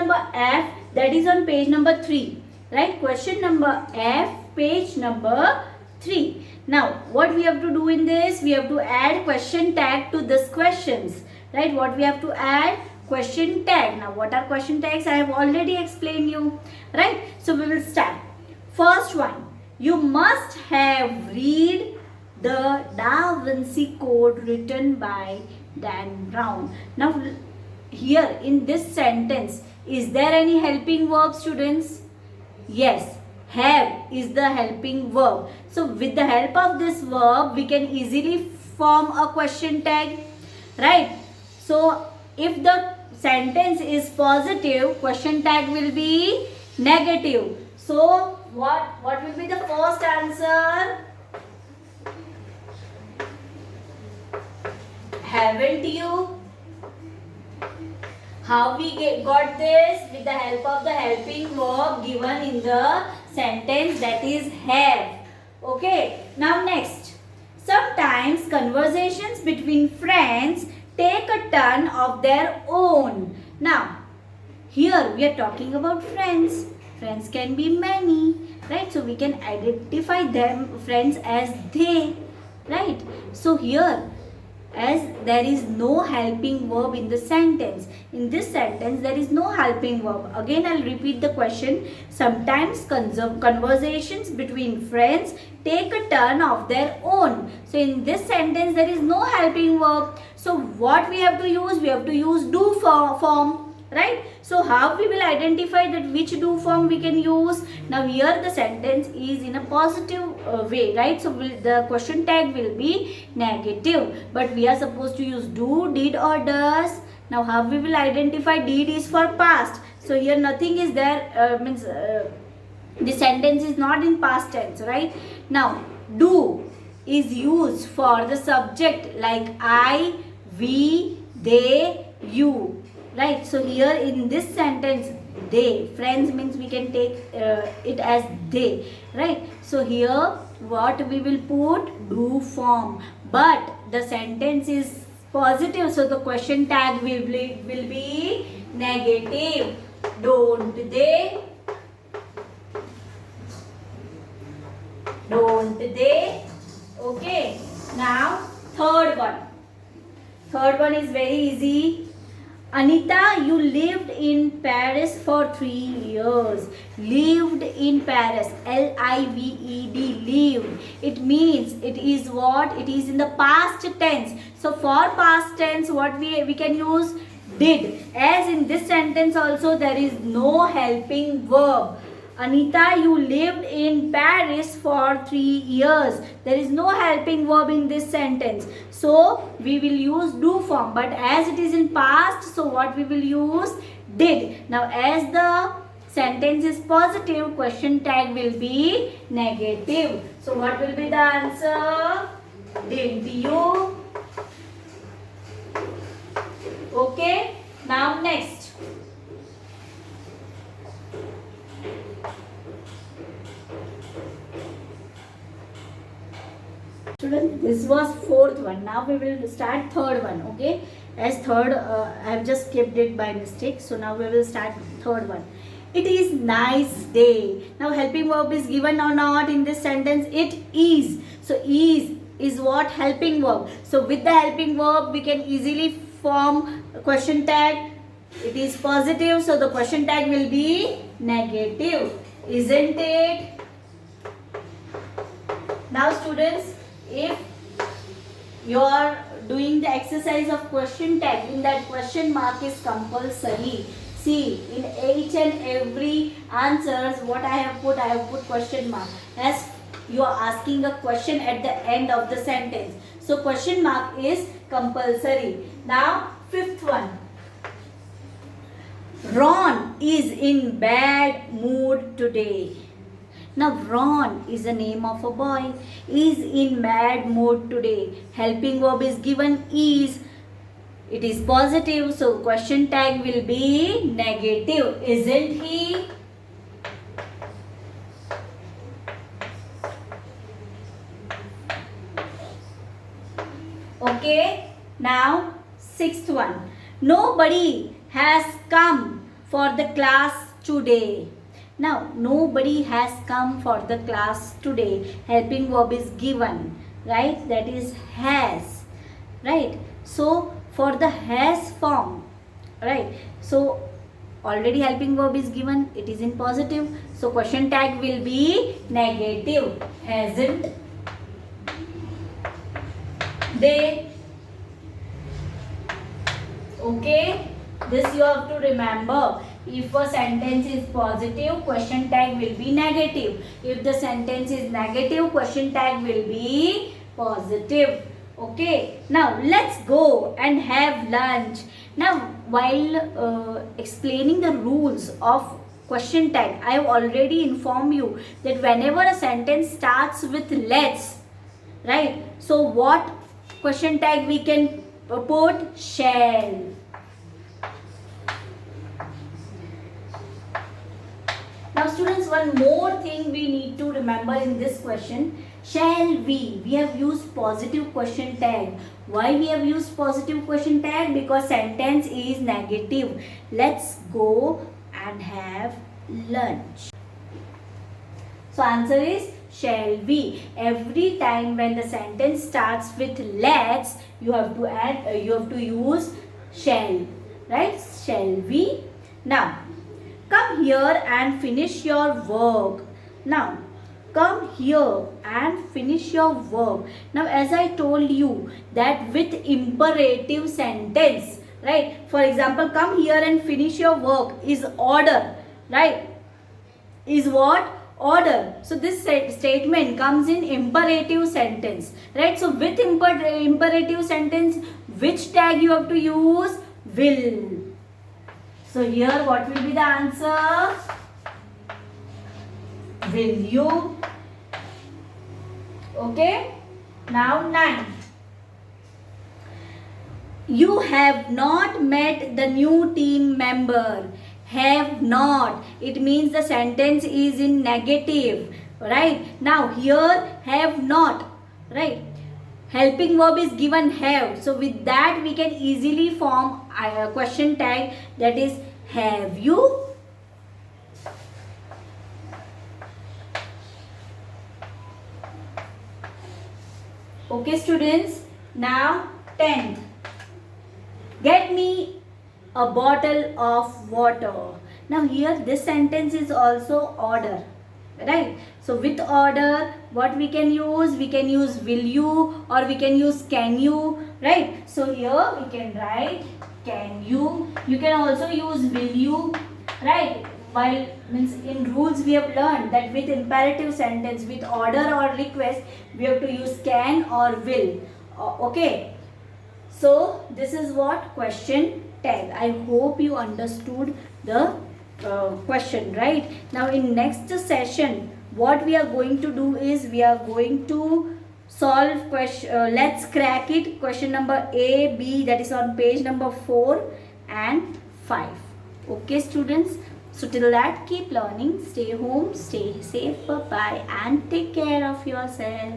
number F, that is on page number 3. Right? Question number F, page number 3. Now, what we have to do in this? We have to add question tag to this questions. Right? What we have to add? Question tag. Now, what are question tags? I have already explained you. Right? So, we will start. First one. You must have read the Da Vinci Code written by Dan Brown. Now, here in this sentence, is there any helping verb, students? Yes, have is the helping verb. So, with the help of this verb, we can easily form a question tag, right? So, if the sentence is positive, question tag will be negative. So, what will be the first answer? Haven't you? How we got this? With the help of the helping verb given in the sentence, that is have. Okay. Now next. Sometimes conversations between friends take a turn of their own. Now, here we are talking about friends. Friends can be many, right? So we can identify them, friends, as they, right? So here, as there is no helping verb in the sentence. In this sentence, there is no helping verb. Again, I'll repeat the question. Sometimes conversations between friends take a turn of their own. So, in this sentence, there is no helping verb. So, what we have to use? We have to use do form. Right? So, how we will identify that which do form we can use? Now, here the sentence is in a positive way, right? So, the question tag will be negative. But we are supposed to use do, did or does. Now, how we will identify? Did is for past. So, here nothing is there, the sentence is not in past tense, right? Now, do is used for the subject like I, we, they, you. Right, so here in this sentence, they, friends means we can take it as they, right? So here what we will put? Do form. But the sentence is positive, so the question tag will be negative. Don't they? Don't they? Okay. Now third one. Third one is very easy. Anita, you lived in Paris for 3 years. Lived in Paris. L-I-V-E-D. Lived. It means it is what? It is in the past tense. So for past tense, what we can use? Did. As in this sentence also, there is no helping verb. Anita, you lived in Paris for 3 years. There is no helping verb in this sentence. So, we will use do form. But as it is in past, so what we will use? Did. Now, as the sentence is positive, question tag will be negative. So, what will be the answer? Didn't you? Okay. Now, next. Students, this was fourth one. Now we will start third one. Okay, as third I have just skipped it by mistake. So now we will start third one. It is nice day. Now helping verb is given or not in this sentence? It is. So is what? Helping verb. So with the helping verb we can easily form a question tag. It is positive, so the question tag will be negative. Isn't it? Now students, if you are doing the exercise of question tag, in that question mark is compulsory. See, in each and every answers what I have put question mark, as you are asking a question at the end of the sentence. So question mark is compulsory. Now fifth one. Ron is in bad mood today. Now Ron is the name of a boy. Is in bad mood today. Helping verb is given is. It is positive, so question tag will be negative. Isn't he? Okay. Now sixth one. Nobody has come for the class today. Now, nobody has come for the class today. Helping verb is given, right? That is has, right? So, for the has form, right? So, already helping verb is given. It is in positive. So, question tag will be negative. Hasn't they? Okay? This you have to remember. If a sentence is positive, question tag will be negative. If the sentence is negative, question tag will be positive. Okay. Now, let's go and have lunch. Now, while explaining the rules of question tag, I have already informed you that whenever a sentence starts with let's, right? So, what question tag we can put? Shall. Now students, one more thing we need to remember in this question. Shall we? We have used positive question tag. Why we have used positive question tag? Because sentence is negative. Let's go and have lunch. So answer is shall we. Every time when the sentence starts with let's, you have to add, you have to use shall, right? Shall we? Now, come here and finish your work. Now, come here and finish your work. Now, as I told you that with imperative sentence, right? For example, come here and finish your work is order, right? Is what? Order. So, this statement comes in imperative sentence, right? So, with imperative sentence, which tag you have to use? Will. So here what will be the answer? Will you? Okay. Now 9. You have not met the new team member. Have not. It means the sentence is in negative. Right. Now here have not. Right. Helping verb is given have. So with that we can easily form a question tag, that is have you? Okay students. Now 10th. Get me a bottle of water. Now here this sentence is also order. Right. So with order, what we can use? We can use will you, or we can use can you, right? So here we can write can you. You can also use will you, right? While means in rules we have learned that with imperative sentence, with order or request, we have to use can or will. Okay. So this is what question tag. I hope you understood the question, right? Now in next session what we are going to do is we are going to solve question, let's crack it, question number A, B, that is on page number 4 and 5. Okay students, so till that keep learning, stay home, stay safe, bye bye and take care of yourself.